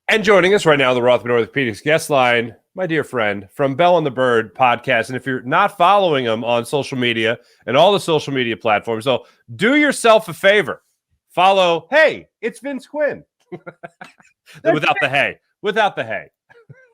And joining us right now on the Rothman Orthopedics guest line, my dear friend from Bell and the Bird podcast. And if you're not following him on social media and all the social media platforms, so do yourself a favor. Follow, hey, it's Vince Quinn. Without the hey.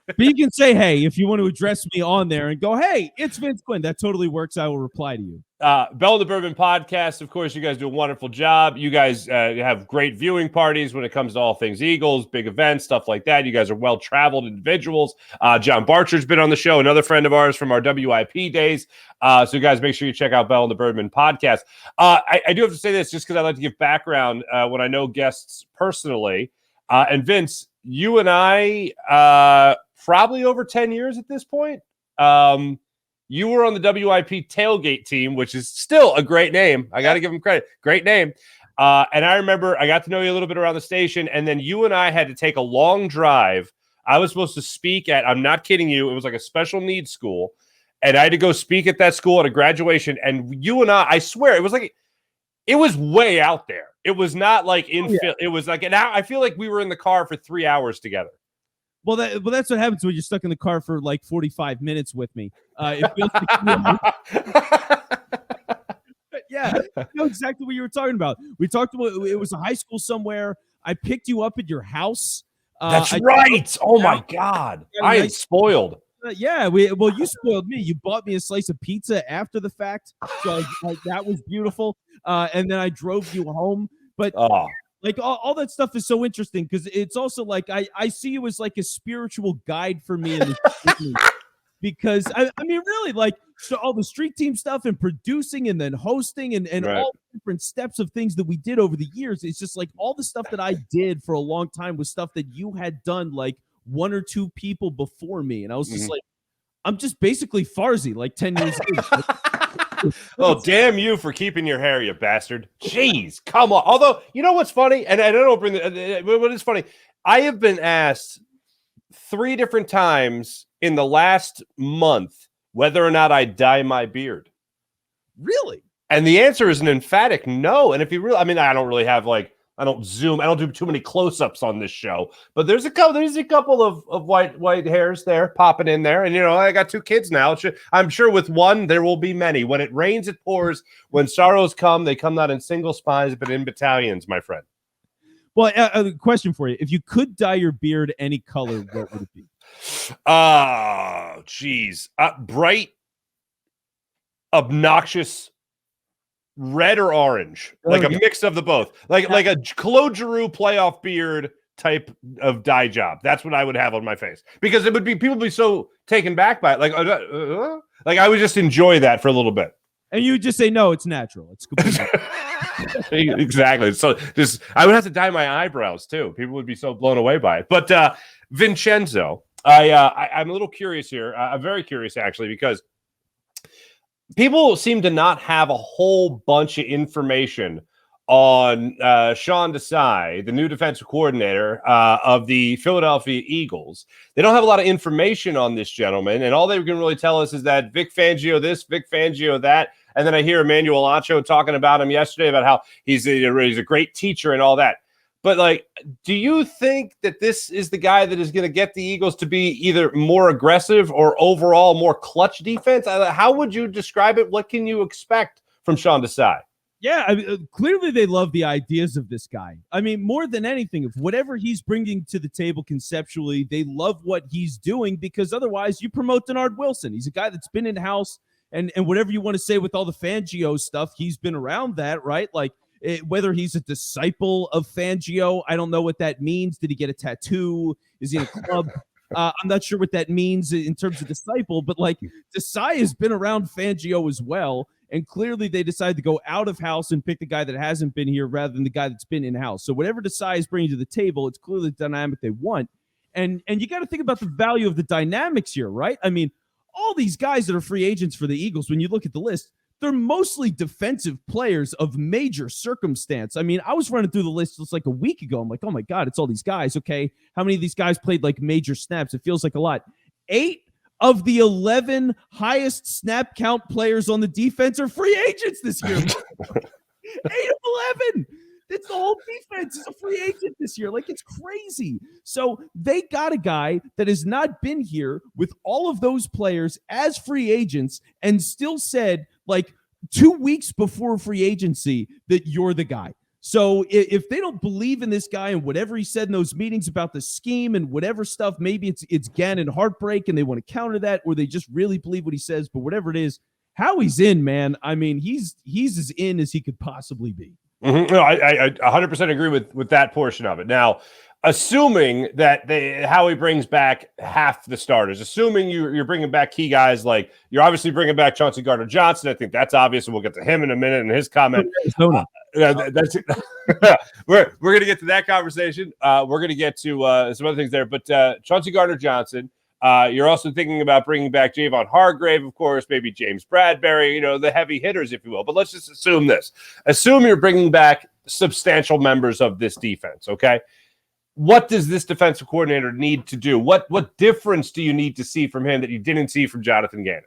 But you can say, hey, if you want to address me on there and go, hey, it's Vince Quinn. That totally works. I will reply to you. Bell and the Bourbon podcast. Of course, you guys do a wonderful job. You guys have great viewing parties when it comes to all things Eagles, big events, stuff like that. You guys are well-traveled individuals. John Barcher's been on the show, another friend of ours from our WIP days. So you guys make sure you check out Bell and the Bourbon podcast. I do have to say this just because I like to give background when I know guests personally. And Vince, you and I, probably over 10 years at this point. You were on the WIP tailgate team, which is still a great name. I got to give him credit. Great name. And I remember I got to know you a little bit around the station, and then you and I had to take a long drive. I was supposed to speak at, I'm not kidding you, it was like a special needs school, and I had to go speak at that school at a graduation, and you and I swear, it was way out there. It was not like it was like an hour. I feel like we were in the car for 3 hours together. Well, that's what happens when you're stuck in the car for like 45 minutes with me. It feels like yeah, I know exactly what you were talking about. We talked about it was a high school somewhere. I picked you up at your house. That's right. Oh my God, I am spoiled. You spoiled me. You bought me a slice of pizza after the fact, so that was beautiful. And then I drove you home, but. Like all that stuff is so interesting because it's also like I see you as like a spiritual guide for me in the because I mean really like so all the street team stuff and producing and then hosting and right. All the different steps of things that we did over the years. It's just like all the stuff that I did for a long time was stuff that you had done like one or two people before me, and I was just like, I'm just basically Farzy like 10 years old. Oh, damn you for keeping your hair, you bastard. Jeez, come on. Although, you know what's funny? And I don't bring what is funny? I have been asked 3 different times in the last month whether or not I dye my beard. Really? And the answer is an emphatic no. And if you really, I mean, I don't really have like, I don't do too many close-ups on this show, but there's a couple of white hairs there popping in there. And, you know, I got 2 kids now. I'm sure with one, there will be many. When it rains, it pours. When sorrows come, they come not in single spines, but in battalions, my friend. Well, a question for you. If you could dye your beard any color, what would it be? Oh, geez. Bright, obnoxious, red or orange, like a mix of the both, like a Claude Giroux playoff beard type of dye job. That's what I would have on my face because it would be people would be so taken back by it. Like I would just enjoy that for a little bit. And you would just say, no, it's natural. It's completely exactly. So just I would have to dye my eyebrows too. People would be so blown away by it. But Vincenzo, I'm a little curious here. I'm very curious actually because people seem to not have a whole bunch of information on Sean Desai, the new defensive coordinator of the Philadelphia Eagles. They don't have a lot of information on this gentleman, and all they can really tell us is that Vic Fangio this, Vic Fangio that, and then I hear Emmanuel Acho talking about him yesterday about how he's a great teacher and all that. But, like, do you think that this is the guy that is going to get the Eagles to be either more aggressive or overall more clutch defense? How would you describe it? What can you expect from Sean Desai? Yeah, I mean, clearly they love the ideas of this guy. I mean, more than anything, if whatever he's bringing to the table conceptually, they love what he's doing because otherwise you promote Denard Wilson. He's a guy that's been in-house, and whatever you want to say with all the Fangio stuff, he's been around that, right? Like, whether he's a disciple of Fangio, I don't know what that means. Did he get a tattoo? Is he in a club? I'm not sure what that means in terms of disciple, but like Desai has been around Fangio as well, and clearly they decided to go out of house and pick the guy that hasn't been here rather than the guy that's been in house. So whatever Desai is bringing to the table, it's clearly the dynamic they want, and you got to think about the value of the dynamics here, right? I mean, all these guys that are free agents for the Eagles, when you look at the list, they're mostly defensive players of major circumstance. I mean, I was running through the list just like a week ago. I'm like, oh my God, it's all these guys. Okay, how many of these guys played like major snaps? It feels like a lot. 8 of the 11 highest snap count players on the defense are free agents this year. 8 of 11. It's the whole defense is a free agent this year. Like, it's crazy. So they got a guy that has not been here with all of those players as free agents and still said, like, 2 weeks before free agency that you're the guy. So if they don't believe in this guy and whatever he said in those meetings about the scheme and whatever stuff, maybe it's Gannon heartbreak and they want to counter that, or they just really believe what he says. But whatever it is, Howie's in, man. I mean, he's as in as he could possibly be. Mm-hmm. No, I 100% agree with that portion of it. Now, assuming that Howie brings back half the starters, assuming you're bringing back key guys, like you're obviously bringing back Chauncey Gardner-Johnson. I think that's obvious, and we'll get to him in a minute and his comment. That's it. We're going to get to that conversation. We're going to get to some other things there, but Chauncey Gardner-Johnson. You're also thinking about bringing back Javon Hargrave, of course, maybe James Bradbury, the heavy hitters, if you will. But let's just assume this. Assume you're bringing back substantial members of this defense, okay? What does this defensive coordinator need to do? What difference do you need to see from him that you didn't see from Jonathan Gannon?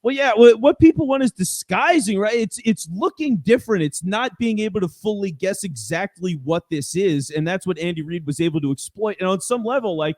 Well, yeah, what people want is disguising, right? It's looking different. It's not being able to fully guess exactly what this is, and that's what Andy Reid was able to exploit. And on some level, like,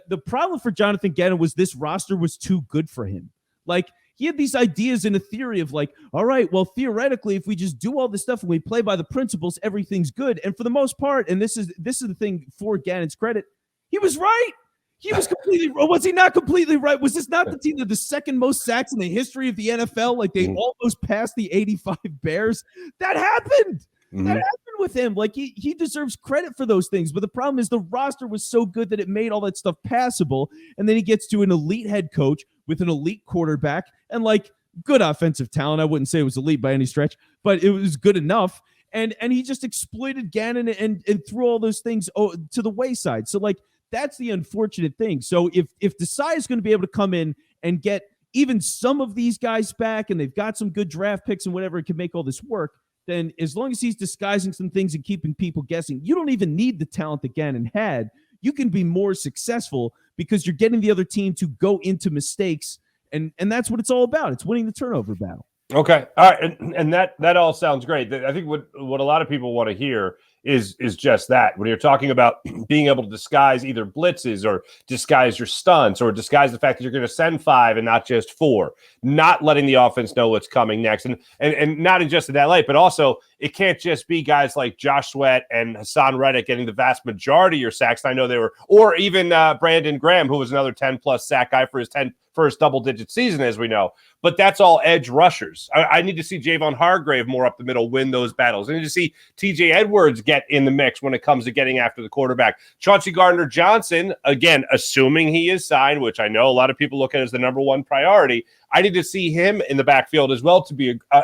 the problem for Jonathan Gannon was this roster was too good for him. Like, he had these ideas and a theory of like, all right, well, theoretically, if we just do all this stuff and we play by the principles, everything's good. And for the most part, and this is the thing for Gannon's credit, he was right. He was completely wrong. Was he not completely right? Was this not the team that the second most sacks in the history of the NFL? Like, they almost passed the 85 Bears. That happened. Mm-hmm. That happened with him. Like, he deserves credit for those things. But the problem is the roster was so good that it made all that stuff passable. And then he gets to an elite head coach with an elite quarterback and, like, good offensive talent. I wouldn't say it was elite by any stretch, but it was good enough. And he just exploited Gannon and threw all those things to the wayside. So, like, that's the unfortunate thing. So if Desai is going to be able to come in and get even some of these guys back, and they've got some good draft picks and whatever, it can make all this work, then as long as he's disguising some things and keeping people guessing, you don't even need the talent that Gannon had. You can be more successful because you're getting the other team to go into mistakes, and that's what it's all about. It's winning the turnover battle. Okay. All right. And that all sounds great. I think what a lot of people want to hear is just that. When you're talking about being able to disguise either blitzes or disguise your stunts or disguise the fact that you're going to send 5 and not just 4, not letting the offense know what's coming next. And not in just in that light, but also it can't just be guys like Josh Sweat and Hassan Reddick getting the vast majority of your sacks. I know they were, or even Brandon Graham, who was another 10+ sack guy for his first double-digit season, as we know. But that's all edge rushers. I need to see Javon Hargrave more up the middle win those battles. I need to see TJ Edwards get in the mix when it comes to getting after the quarterback. Chauncey Gardner-Johnson, again, assuming he is signed, which I know a lot of people look at as the number one priority, I need to see him in the backfield as well to be, I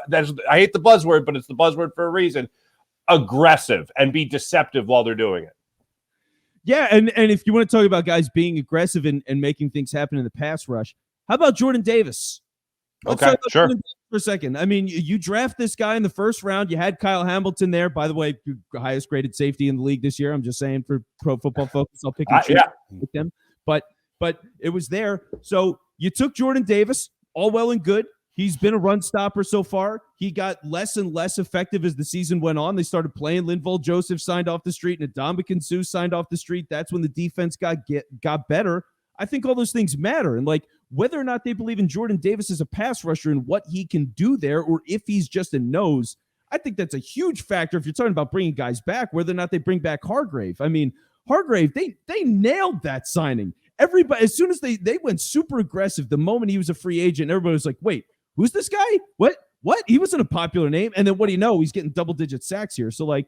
hate the buzzword, but it's the buzzword for a reason, aggressive and be deceptive while they're doing it. Yeah, and if you want to talk about guys being aggressive and making things happen in the pass rush, how about Jordan Davis? Let's okay, sure. For a second. I mean, you draft this guy in the first round. You had Kyle Hamilton there. By the way, highest graded safety in the league this year. I'm just saying for Pro Football Focus, I'll pick and choose with them. But it was there. So you took Jordan Davis, all well and good. He's been a run stopper so far. He got less and less effective as the season went on. They started playing. Linval Joseph signed off the street, and Ndamukong Suh signed off the street. That's when the defense got better. I think all those things matter. And, like, whether or not they believe in Jordan Davis as a pass rusher and what he can do there, or if he's just a nose, I think that's a huge factor if you're talking about bringing guys back, whether or not they bring back Hargrave. I mean, Hargrave, they nailed that signing. Everybody, as soon as they went super aggressive, the moment he was a free agent, everybody was like, wait, who's this guy? What? He wasn't a popular name. And then what do you know? He's getting double-digit sacks here. So, like,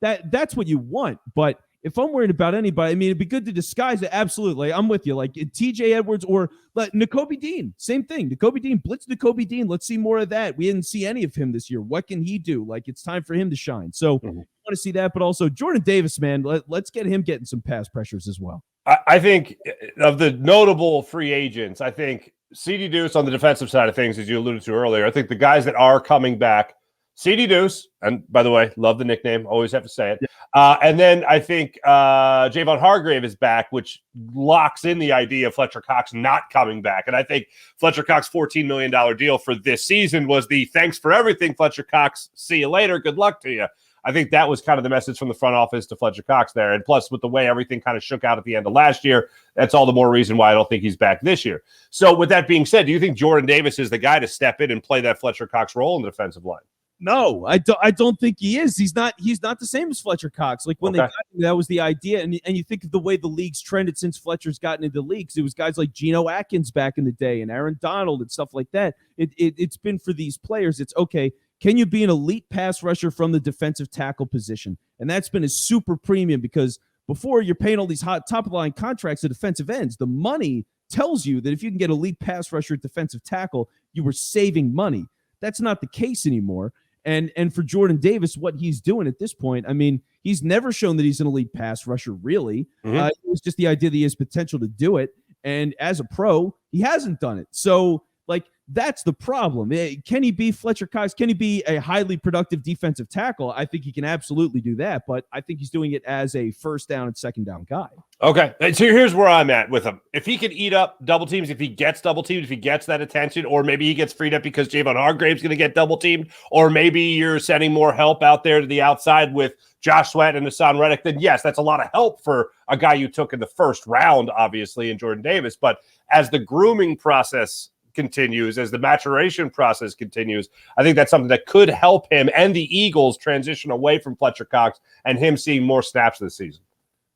that's what you want. But if I'm worried about anybody, I mean, it'd be good to disguise it. Absolutely. I'm with you. Like TJ Edwards or Nakobe Dean. Same thing. Nakobe Dean, blitz Nakobe Dean. Let's see more of that. We didn't see any of him this year. What can he do? Like, it's time for him to shine. So I want to see that. But also Jordan Davis, man, let's get him getting some pass pressures as well. I think of the notable free agents, I think CD Deuce on the defensive side of things, as you alluded to earlier, I think the guys that are coming back, CD Deuce, and by the way, love the nickname, always have to say it. Yeah. And then I think Javon Hargrave is back, which locks in the idea of Fletcher Cox not coming back. And I think Fletcher Cox' $14 million deal for this season was the thanks for everything, Fletcher Cox. See you later. Good luck to you. I think that was kind of the message from the front office to Fletcher Cox there. And plus, with the way everything kind of shook out at the end of last year, that's all the more reason why I don't think he's back this year. So with that being said, do you think Jordan Davis is the guy to step in and play that Fletcher Cox role in the defensive line? No, I don't think he is. He's not the same as Fletcher Cox. Like when they got him, that was the idea. And you think of the way the league's trended since Fletcher's gotten into leagues. It was guys like Geno Atkins back in the day and Aaron Donald and stuff like that. It's been for these players. It's okay. Can you be an elite pass rusher from the defensive tackle position? And that's been a super premium because before you're paying all these hot top of the line contracts to defensive ends, the money tells you that if you can get elite pass rusher at defensive tackle, you were saving money. That's not the case anymore. And for Jordan Davis, what he's doing at this point, I mean, he's never shown that he's an elite pass rusher, really. It was just the idea that he has potential to do it. And as a pro, he hasn't done it. So, like, that's the problem. Can he be Fletcher Cox? Can he be a highly productive defensive tackle? I think he can absolutely do that, but I think he's doing it as a first down and second down guy. Okay, so here's where I'm at with him. If he can eat up double teams, if he gets double teamed, if he gets that attention, or maybe he gets freed up because Javon Hargrave's going to get double teamed, or maybe you're sending more help out there to the outside with Josh Sweat and Hassan Reddick, then yes, that's a lot of help for a guy you took in the first round, obviously, in Jordan Davis. But as the grooming process continues, as the maturation process continues, I think that's something that could help him and the Eagles transition away from Fletcher Cox and him seeing more snaps this season.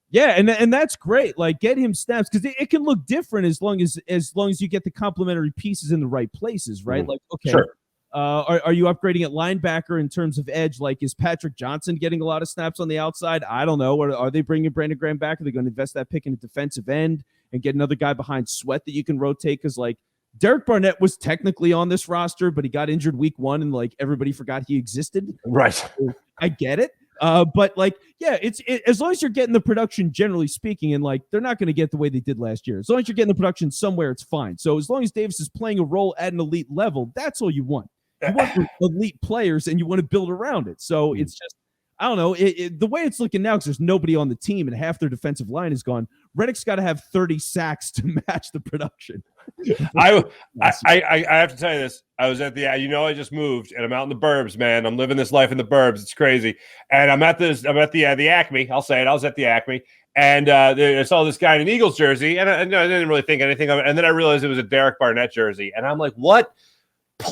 Yeah, and that's great. Like, get him snaps because it can look different as long as you get the complementary pieces in the right places, right? Like, okay, sure. Are you upgrading at linebacker in terms of edge? Like, is Patrick Johnson getting a lot of snaps on the outside? I don't know. Are they bringing Brandon Graham back? Are they going to invest that pick in a defensive end and get another guy behind Sweat that you can rotate? Because, like, Derek Barnett was technically on this roster, but he got injured week 1 and, like, everybody forgot he existed. Right. So I get it. But, like, yeah, it's as long as you're getting the production, generally speaking, and, like, they're not going to get the way they did last year. As long as you're getting the production somewhere, it's fine. So as long as Davis is playing a role at an elite level, that's all you want. You want elite players, and you want to build around it. So it's just, I don't know. The way it's looking now, because there's nobody on the team and half their defensive line is gone, Reddick's got to have 30 sacks to match the production. I have to tell you this. I was at the, I just moved and I'm out in the burbs, man. I'm living this life in the burbs. It's crazy. And I'm at the Acme. I'll say it. I was at the Acme. And I saw this guy in an Eagles jersey. And I didn't really think anything of it. And then I realized it was a Derek Barnett jersey. And I'm like, what?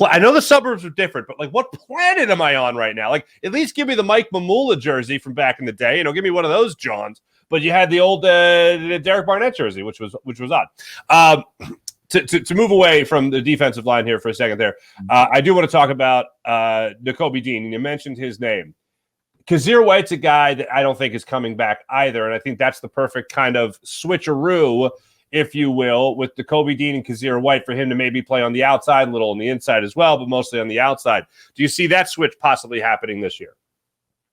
I know the suburbs are different, but, like, what planet am I on right now? Like, at least give me the Mike Mamula jersey from back in the day. Give me one of those Johns. But you had the old Derek Barnett jersey, which was odd. To move away from the defensive line here for a second there, I do want to talk about Nakobe Dean, and you mentioned his name. Kazir White's a guy that I don't think is coming back either, and I think that's the perfect kind of switcheroo, if you will, with Nakobe Dean and Kazir White for him to maybe play on the outside, a little on the inside as well, but mostly on the outside. Do you see that switch possibly happening this year?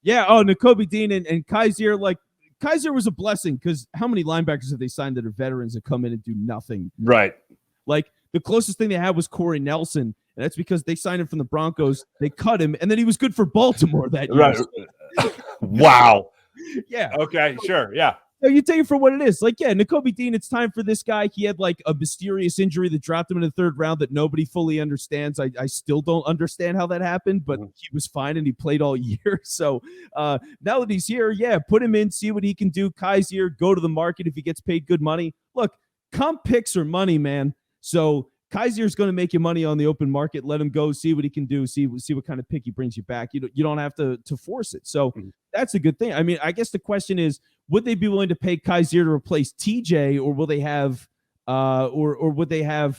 Yeah, Nakobe Dean and Kaiser, like, Kaiser was a blessing because how many linebackers have they signed that are veterans that come in and do nothing? Right. Like, the closest thing they had was Corey Nelson, and that's because they signed him from the Broncos. They cut him, and then he was good for Baltimore that year. Right. Wow. Yeah. Okay, sure, yeah. So you take it for what it is. Like, yeah, Nakobe Dean, it's time for this guy. He had, like, a mysterious injury that dropped him in the 3rd round that nobody fully understands. I still don't understand how that happened, but he was fine and he played all year. So now that he's here, yeah, put him in, see what he can do. Kaiser, go to the market if he gets paid good money. Look, comp picks are money, man. So Kaiser's going to make you money on the open market. Let him go, see what he can do, see what kind of pick he brings you back. You don't have to force it. So that's a good thing. I mean, I guess the question is, would they be willing to pay Kaiser to replace TJ, or will they have or would they have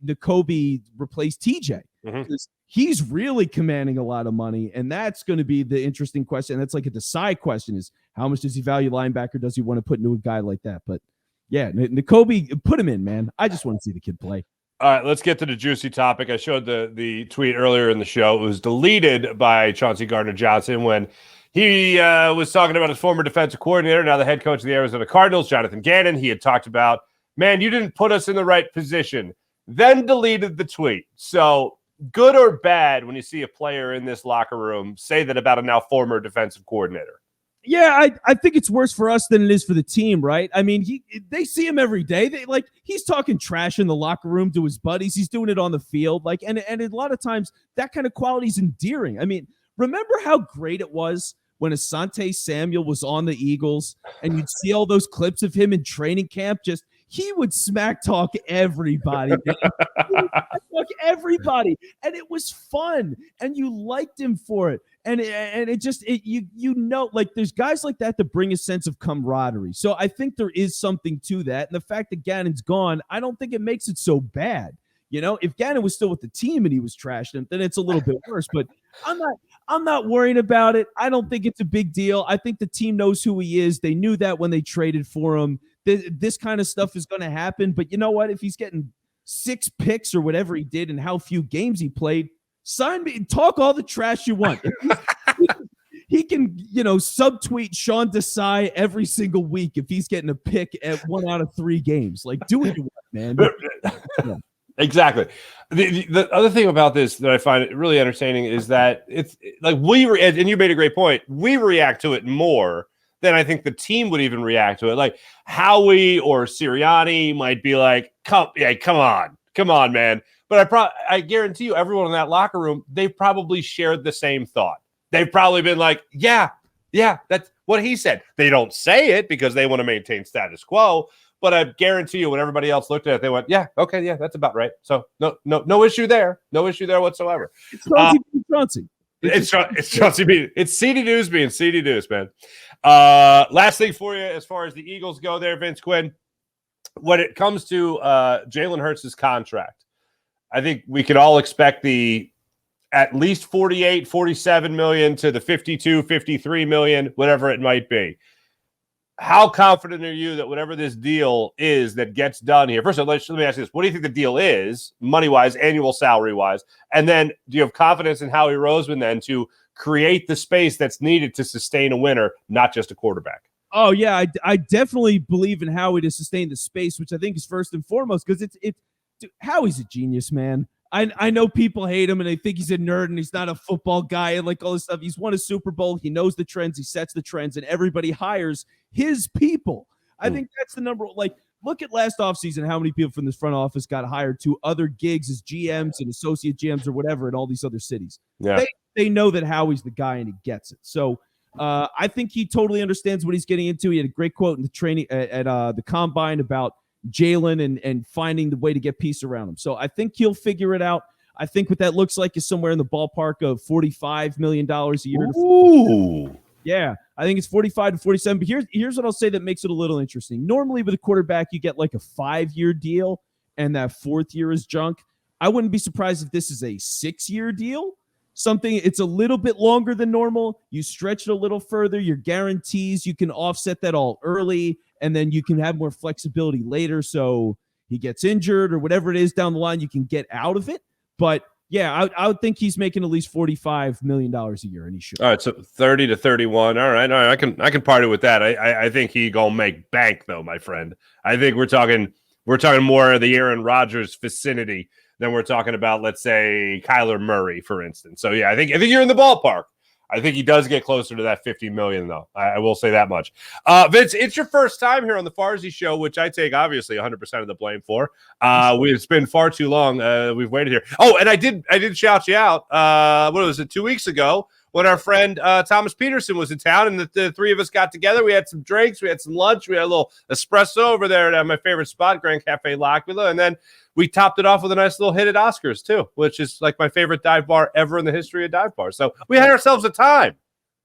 Nakobe replace TJ? Because he's really commanding a lot of money, and that's going to be the interesting question. And that's like a Desai question: is how much does he value linebacker? Does he want to put into a guy like that? But yeah, Nakobe, put him in, man. I just want to see the kid play. All right, let's get to the juicy topic. I showed the tweet earlier in the show. It was deleted by Chauncey Gardner-Johnson when he was talking about his former defensive coordinator, now the head coach of the Arizona Cardinals, Jonathan Gannon. He had talked about, man, you didn't put us in the right position, then deleted the tweet. So good or bad when you see a player in this locker room say that about a now former defensive coordinator? Yeah, I think it's worse for us than it is for the team, right? I mean, they see him every day. He's talking trash in the locker room to his buddies. He's doing it on the field. And a lot of times that kind of quality is endearing. I mean, Remember how great it was when Asante Samuel was on the Eagles and you'd see all those clips of him in training camp? He would smack talk everybody, man. He would smack talk everybody, and it was fun, and you liked him for it. And like there's guys like that bring a sense of camaraderie. So I think there is something to that. And the fact that Gannon's gone, I don't think it makes it so bad. If Gannon was still with the team and he was trashing him, then it's a little bit worse. But I'm not worrying about it. I don't think it's a big deal. I think the team knows who he is. They knew that when they traded for him. This kind of stuff is going to happen. But you know what? If he's getting 6 picks or whatever he did and how few games he played, sign me. Talk all the trash you want. He can, subtweet Sean Desai every single week if he's getting a pick at 1 out of 3 games. Like, do what you want, man. Yeah. Exactly. The other thing about this that I find really entertaining is that it's like and you made a great point. We react to it more than I think the team would even react to it. Like Howie or Sirianni might be like, come on, man. But I guarantee you, everyone in that locker room, they've probably shared the same thought. They've probably been like, yeah, that's what he said. They don't say it because they want to maintain status quo. But I guarantee you, when everybody else looked at it, they went, "Yeah, okay, yeah, that's about right." So no issue there, whatsoever. It's Chauncey. It's Chauncey being it's CD News being CD News, man. Last thing for you, as far as the Eagles go, there, Vince Quinn. When it comes to Jalen Hurts' contract, I think we could all expect the at least 48, 47 million to the 52, 53 million, whatever it might be. How confident are you that whatever this deal is that gets done here? First of all, let me ask you this. What do you think the deal is, money-wise, annual salary-wise? And then do you have confidence in Howie Roseman then to create the space that's needed to sustain a winner, not just a quarterback? Oh, yeah, I definitely believe in Howie to sustain the space, which I think is first and foremost because Howie's a genius, man. I know people hate him and they think he's a nerd and he's not a football guy and like all this stuff. He's won a Super Bowl. He knows the trends. He sets the trends and everybody hires his people. I think that's the number. Like, look at last offseason, how many people from this front office got hired to other gigs as GMs and associate GMs or whatever in all these other cities. Yeah. They know that Howie's the guy and he gets it. So I think he totally understands what he's getting into. He had a great quote in the training at the combine about Jalen and finding the way to get peace around him. So I think he'll figure it out. I think what that looks like is somewhere in the ballpark of $45 million a year. Ooh. Yeah, I think it's 45 to 47. But here's what I'll say that makes it a little interesting. Normally with a quarterback, you get like a 5-year deal, and that 4th year is junk. I wouldn't be surprised if this is a 6-year deal. It's a little bit longer than normal. You stretch it a little further. Your guarantees, you can offset that all early, and then you can have more flexibility later. So he gets injured or whatever it is down the line, you can get out of it. But yeah, I would think he's making at least $45 million a year, and he should. All right, so 30 to 31. All right, I can party with that. I think he gonna make bank though, my friend. I think we're talking more of the Aaron Rodgers vicinity than we're talking about, let's say, Kyler Murray, for instance. So yeah, I think you're in the ballpark. I think he does get closer to that 50 million, though. I will say that much. Vince, it's your first time here on the Farzy Show, which I take obviously 100% of the blame for. It's been far too long. We've waited here. Oh, and I did shout you out. What was it, 2 weeks ago, when our friend Thomas Peterson was in town, and the three of us got together. We had some drinks, we had some lunch, we had a little espresso over there at my favorite spot, Grand Cafe L'Aquila, and then we topped it off with a nice little hit at Oscars, too, which is like my favorite dive bar ever in the history of dive bars. So we had ourselves a time.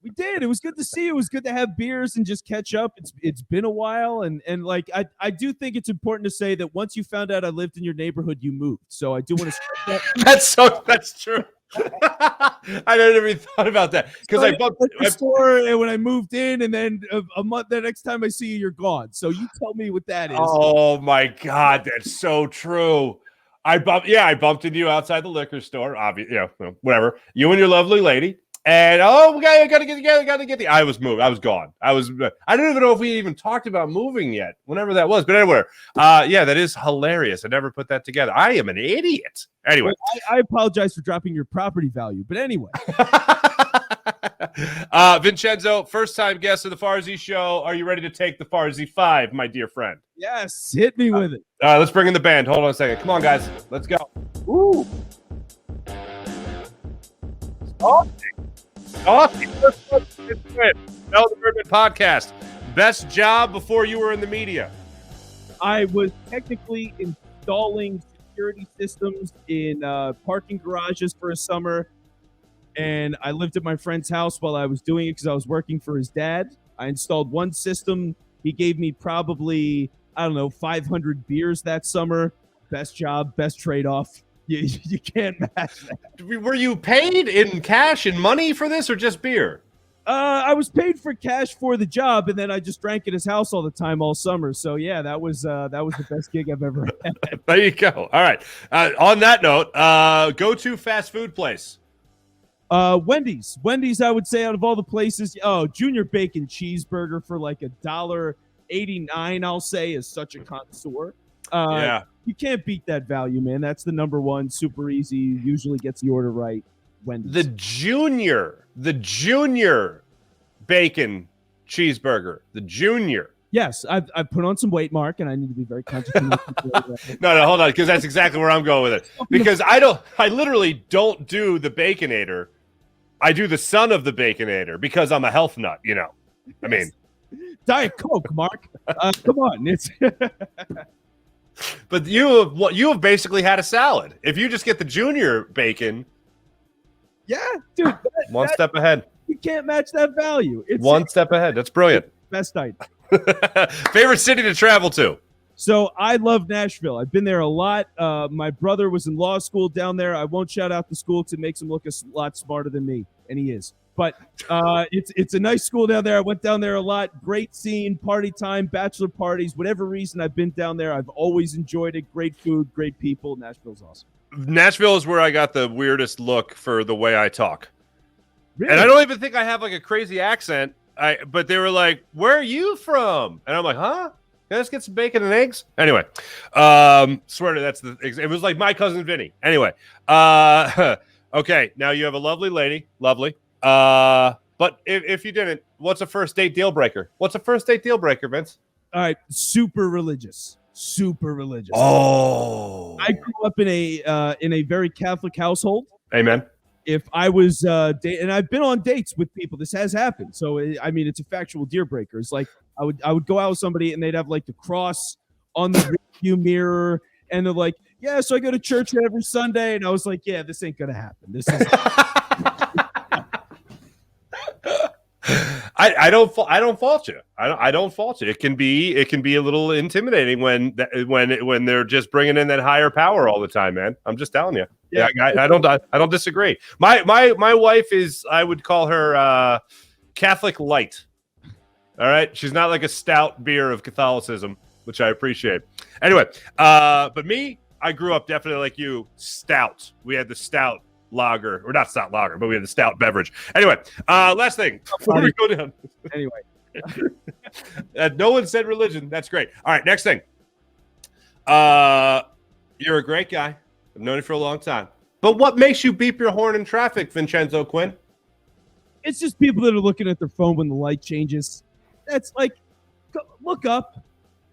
We did. It was good to see you. It was good to have beers and just catch up. It's been a while. And like, I do think it's important to say that once you found out I lived in your neighborhood, you moved. So I do want to stress that. That's true. I never even thought about that because I bumped the store and when I moved in, and then a month. The next time I see you, you're gone. So you tell me what that is. Oh my God, that's so true. I bumped into you outside the liquor store. Obviously, whatever. You and your lovely lady. And we gotta get together. I was moved. I was gone. I don't even know if we even talked about moving yet. Whenever that was, but anyway, that is hilarious. I never put that together. I am an idiot. Anyway, I apologize for dropping your property value, but anyway. Vincenzo, first time guest of the Farzy Show. Are you ready to take the Farzy 5, my dear friend? Yes, hit me with it. Let's bring in the band. Hold on a second. Come on, guys. Let's go. Ooh. Awesome. Bell the Birdman podcast. Best job before you were in the media? I was technically installing security systems in parking garages for a summer, and I lived at my friend's house while I was doing it because I was working for his dad. I installed one system. He gave me probably, 500 beers that summer. Best job, best trade-off. You can't match that. Were you paid in cash and money for this or just beer? I was paid for cash for the job, and then I just drank at his house all the time all summer. So yeah, that was the best gig I've ever had. There you go. All right. On that note, go-to fast food place. Wendy's. Wendy's, I would say, out of all the places. Oh, Junior Bacon Cheeseburger for like $1.89, I'll say, is such a connoisseur. Yeah. You can't beat that value, man. That's the number one. Super easy. Usually gets the order right. Wendy's. The junior bacon cheeseburger. The junior. Yes, I've put on some weight, Mark, and I need to be very conscious. No, hold on, because that's exactly where I'm going with it. Because I literally don't do the Baconator. I do the son of the Baconator because I'm a health nut, I mean, Diet Coke, Mark. Come on, it's. But you have basically had a salad. If you just get the junior bacon, yeah, dude, one step ahead. You can't match that value. It's one step ahead. That's brilliant. Best item. Favorite city to travel to? So I love Nashville. I've been there a lot. My brother was in law school down there. I won't shout out the school because it makes him look a lot smarter than me, and he is. But it's a nice school down there. I went down there a lot. Great scene, party time, bachelor parties. Whatever reason I've been down there, I've always enjoyed it. Great food, great people. Nashville's awesome. Nashville is where I got the weirdest look for the way I talk. Really? And I don't even think I have like a crazy accent. But they were like, "Where are you from?" And I'm like, "Huh? Can I just get some bacon and eggs?" Anyway, swear to it was like my cousin Vinny. Anyway, okay. Now you have a lovely lady, lovely. But if you didn't, what's a first date deal breaker? What's a first date deal breaker, Vince? All right, super religious. Oh, I grew up in a very Catholic household. Amen. If I was and I've been on dates with people, this has happened. So I mean, it's a factual deal breaker. It's like I would go out with somebody and they'd have like the cross on the rearview mirror, and they're like, "Yeah, so I go to church every Sunday," and I was like, "Yeah, this ain't gonna happen. This is." I don't fault you. I don't fault you. It can be a little intimidating when they're just bringing in that higher power all the time, man. I'm just telling you. Yeah, I don't disagree. My wife is, I would call her Catholic light. All right, she's not like a stout beer of Catholicism, which I appreciate. Anyway, but me, I grew up definitely like you, stout. We had the stout lager, or not stout lager, but we had the stout beverage. Anyway, last thing before we go down. Anyway, no one said religion. That's great. All right, next thing. You're a great guy. I've known you for a long time. But what makes you beep your horn in traffic, Vincenzo Quinn? it's just people that are looking at their phone when the light changes. That's like, look up.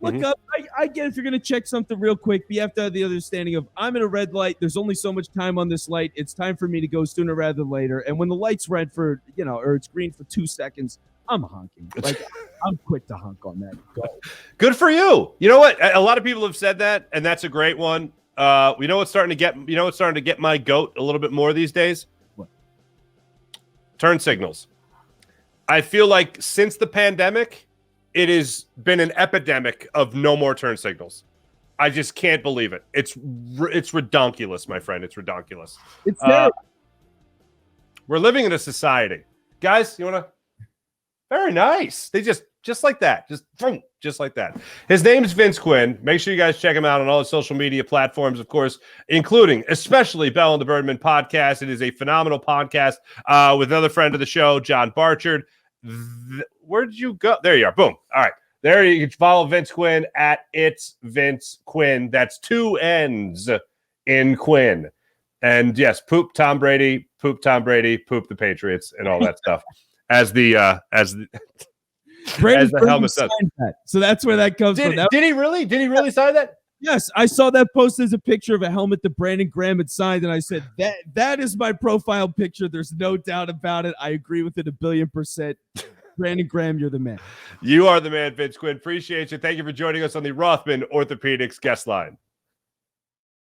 Look up. I get if you're going to check something real quick, but you have to have the understanding of I'm in a red light. There's only so much time on this light. It's time for me to go sooner rather than later. And when the light's red for, or it's green for 2 seconds, I'm honking. Like, I'm quick to honk on that. Go. Good for you. You know what? A lot of people have said that, and that's a great one. What's starting to get my goat a little bit more these days? What? Turn signals. I feel like since the pandemic, it has been an epidemic of no more turn signals. I just can't believe it. It's redonkulous, my friend. It's redonkulous. It's terrible. We're living in a society. Guys, you want to? Very nice. They just like that. Just like that. His name's Vince Quinn. Make sure you guys check him out on all the social media platforms, of course, including especially Bell and the Birdman podcast. It is a phenomenal podcast with another friend of the show, John Barchard. Where did you go? There you are. Boom. All right. There you can follow Vince Quinn at It's Vince Quinn. That's 2 N's in Quinn. And yes, poop Tom Brady, poop the Patriots, and all that stuff. As the helmet says. So that's where that comes from. Did he really? Did he really sign that? Yes, I saw that post as a picture of a helmet that Brandon Graham had signed, and I said, that is my profile picture. There's no doubt about it. I agree with it 1,000,000,000%. Brandon Graham, you're the man. You are the man, Vince Quinn. Appreciate you. Thank you for joining us on the Rothman Orthopedics guest line.